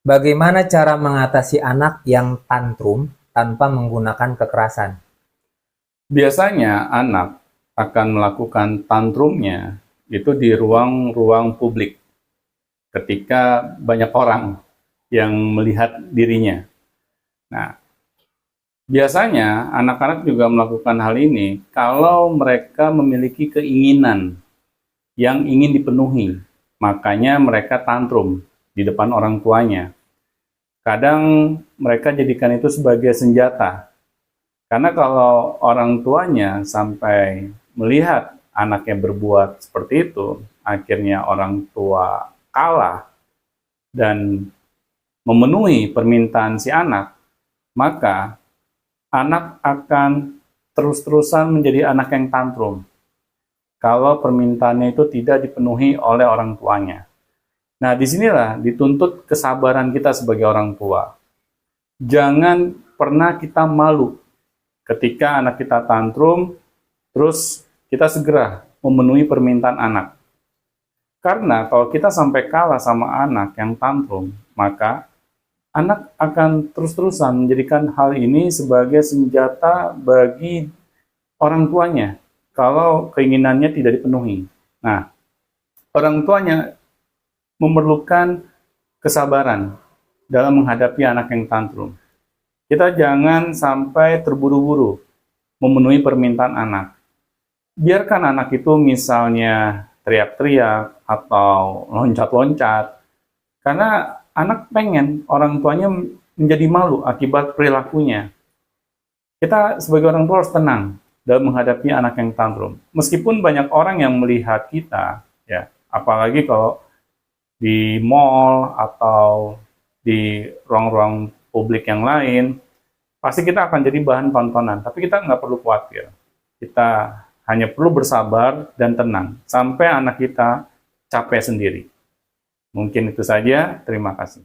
Bagaimana cara mengatasi anak yang tantrum tanpa menggunakan kekerasan? Biasanya anak akan melakukan tantrumnya itu di ruang-ruang publik ketika banyak orang yang melihat dirinya. Nah, biasanya anak-anak juga melakukan hal ini kalau mereka memiliki keinginan yang ingin dipenuhi. Makanya mereka tantrum di depan orang tuanya. Kadang mereka jadikan itu sebagai senjata. Karena kalau orang tuanya sampai melihat anaknya berbuat seperti itu, akhirnya orang tua kalah dan memenuhi permintaan si anak, maka anak akan terus-terusan menjadi anak yang tantrum kalau permintaannya itu tidak dipenuhi oleh orang tuanya. Nah, disinilah dituntut kesabaran kita sebagai orang tua. Jangan pernah kita malu ketika anak kita tantrum, terus kita segera memenuhi permintaan anak. Karena kalau kita sampai kalah sama anak yang tantrum, maka anak akan terus-terusan menjadikan hal ini sebagai senjata bagi orang tuanya kalau keinginannya tidak dipenuhi. Nah, orang tuanya memerlukan kesabaran dalam menghadapi anak yang tantrum. Kita jangan sampai terburu-buru memenuhi permintaan anak. Biarkan anak itu misalnya teriak-teriak atau loncat-loncat, karena anak pengen orang tuanya menjadi malu akibat perilakunya. Kita sebagai orang tua harus tenang dalam menghadapi anak yang tantrum. Meskipun banyak orang yang melihat kita, ya, apalagi kalau di mall atau di ruang-ruang publik yang lain, pasti kita akan jadi bahan tontonan. Tapi kita nggak perlu khawatir. Kita hanya perlu bersabar dan tenang sampai anak kita capek sendiri. Mungkin itu saja. Terima kasih.